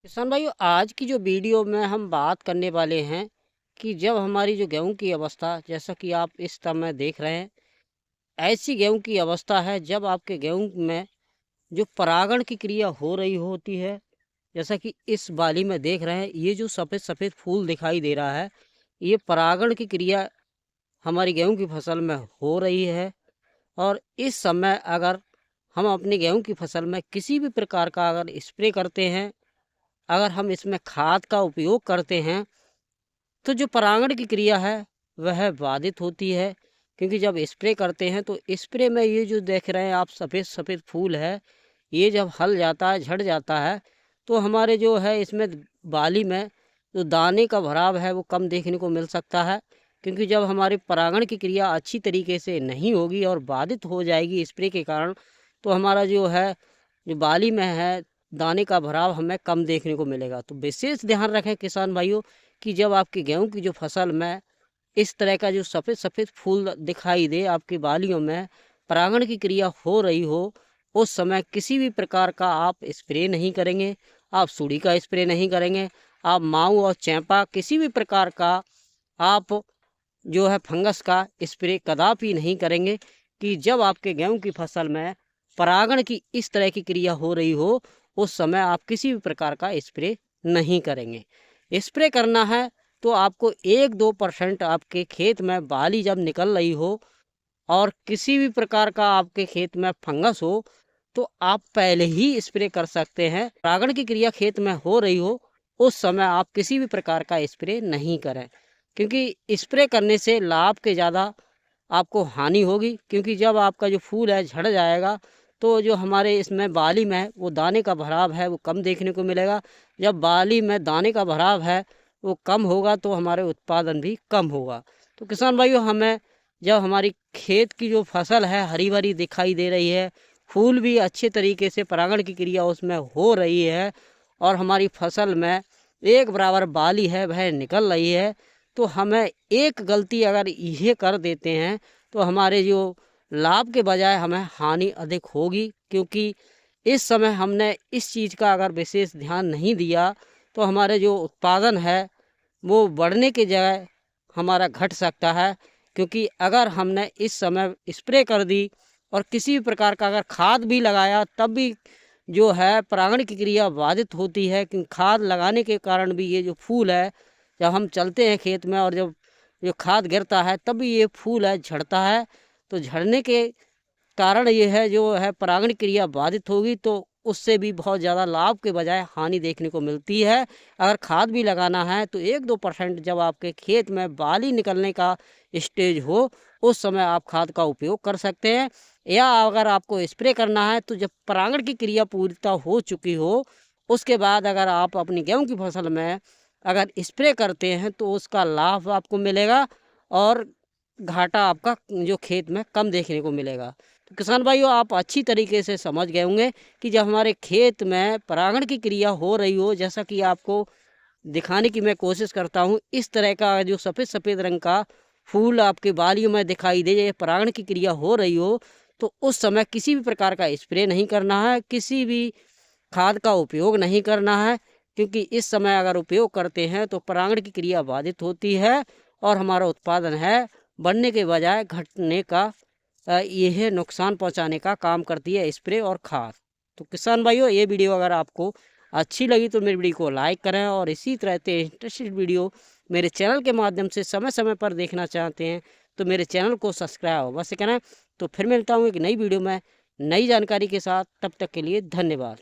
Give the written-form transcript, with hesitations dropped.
किसान भाइयों, आज की जो वीडियो में हम बात करने वाले हैं कि जब हमारी जो गेहूं की अवस्था, जैसा कि आप इस समय देख रहे हैं, ऐसी गेहूं की अवस्था है जब आपके गेहूं में जो परागण की क्रिया हो रही होती है। जैसा कि इस बाली में देख रहे हैं, ये जो सफ़ेद सफ़ेद फूल दिखाई दे रहा है, ये परागण की क्रिया हमारी गेहूं की फसल में हो रही है। और इस समय अगर हम अपनी गेहूं की फसल में किसी भी प्रकार का अगर स्प्रे करते हैं, अगर हम इसमें खाद का उपयोग करते हैं, तो जो परागण की क्रिया है वह बाधित होती है। क्योंकि जब स्प्रे करते हैं तो स्प्रे में ये जो देख रहे हैं आप सफ़ेद सफ़ेद फूल है, ये जब हल जाता है, झड़ जाता है, तो हमारे जो है इसमें बाली में जो दाने का भराव है वो कम देखने को मिल सकता है। क्योंकि जब हमारी परागण की क्रिया अच्छी तरीके से नहीं होगी और बाधित हो जाएगी स्प्रे के कारण, तो हमारा जो है जो बाली में है दाने का भराव हमें कम देखने को मिलेगा। तो विशेष ध्यान रखें किसान भाइयों कि जब आपकी गेहूं की जो फसल में इस तरह का जो सफ़ेद सफ़ेद फूल दिखाई दे, आपकी बालियों में परागण की क्रिया हो रही हो, उस समय किसी भी प्रकार का आप स्प्रे नहीं करेंगे। आप सुड़ी का स्प्रे नहीं करेंगे, आप माऊ और चैंपा किसी भी प्रकार का आप जो है फंगस का स्प्रे कदापि नहीं करेंगे। कि जब आपके गेहूं की फसल में परागण की इस तरह की क्रिया हो रही हो, उस समय आप किसी भी प्रकार का स्प्रे नहीं करेंगे। स्प्रे करना है तो आपको 1-2% आपके खेत में बाली जब निकल रही हो और किसी भी प्रकार का आपके खेत में फंगस हो, तो आप पहले ही स्प्रे कर सकते हैं। परागण की क्रिया खेत में हो रही हो, उस समय आप किसी भी प्रकार का स्प्रे नहीं करें। क्योंकि स्प्रे करने से लाभ के ज़्यादा आपको हानि होगी। क्योंकि जब आपका जो फूल है झड़ जाएगा, तो जो हमारे इसमें बाली में वो दाने का भराव है वो कम देखने को मिलेगा। जब बाली में दाने का भराव है वो कम होगा तो हमारे उत्पादन भी कम होगा। तो किसान भाइयों, हमें जब हमारी खेत की जो फसल है हरी भरी दिखाई दे रही है, फूल भी अच्छे तरीके से परागण की क्रिया उसमें हो रही है और हमारी फसल में एक बराबर बाली है वह निकल रही है, तो हमें एक गलती अगर ये कर देते हैं तो हमारे जो लाभ के बजाय हमें हानि अधिक होगी। क्योंकि इस समय हमने इस चीज़ का अगर विशेष ध्यान नहीं दिया तो हमारे जो उत्पादन है वो बढ़ने की जगह हमारा घट सकता है। क्योंकि अगर हमने इस समय स्प्रे कर दी और किसी भी प्रकार का अगर खाद भी लगाया, तब भी जो है परागण की क्रिया बाधित होती है। क्योंकि खाद लगाने के कारण भी ये जो फूल है, जब हम चलते हैं खेत में और जब जो खाद गिरता है तब भी ये फूल है झड़ता है। तो झड़ने के कारण ये है जो है परागण क्रिया बाधित होगी, तो उससे भी बहुत ज़्यादा लाभ के बजाय हानि देखने को मिलती है। अगर खाद भी लगाना है तो 1-2% जब आपके खेत में बाली निकलने का स्टेज हो, उस समय आप खाद का उपयोग कर सकते हैं। या अगर आपको स्प्रे करना है तो जब परागण की क्रिया पूर्णतः हो चुकी हो, उसके बाद अगर आप अपनी गेहूं की फसल में अगर स्प्रे करते हैं तो उसका लाभ आपको मिलेगा और घाटा आपका जो खेत में कम देखने को मिलेगा। तो किसान भाइयों, आप अच्छी तरीके से समझ गए होंगे कि जब हमारे खेत में परागण की क्रिया हो रही हो, जैसा कि आपको दिखाने की मैं कोशिश करता हूँ, इस तरह का जो सफ़ेद सफ़ेद रंग का फूल आपके बालियों में दिखाई दे, ये परागण की क्रिया हो रही हो, तो उस समय किसी भी प्रकार का स्प्रे नहीं करना है, किसी भी खाद का उपयोग नहीं करना है। क्योंकि इस समय अगर उपयोग करते हैं तो परागण की क्रिया बाधित होती है और हमारा उत्पादन है बढ़ने के बजाय घटने का यह नुकसान पहुंचाने का काम करती है स्प्रे और खाद। तो किसान भाइयों, ये वीडियो अगर आपको अच्छी लगी तो मेरी वीडियो को लाइक करें और इसी तरह के इंटरेस्टेड वीडियो मेरे चैनल के माध्यम से समय समय पर देखना चाहते हैं तो मेरे चैनल को सब्सक्राइब अवश्य करें। तो फिर मिलता हूँ एक नई वीडियो में नई जानकारी के साथ, तब तक के लिए धन्यवाद।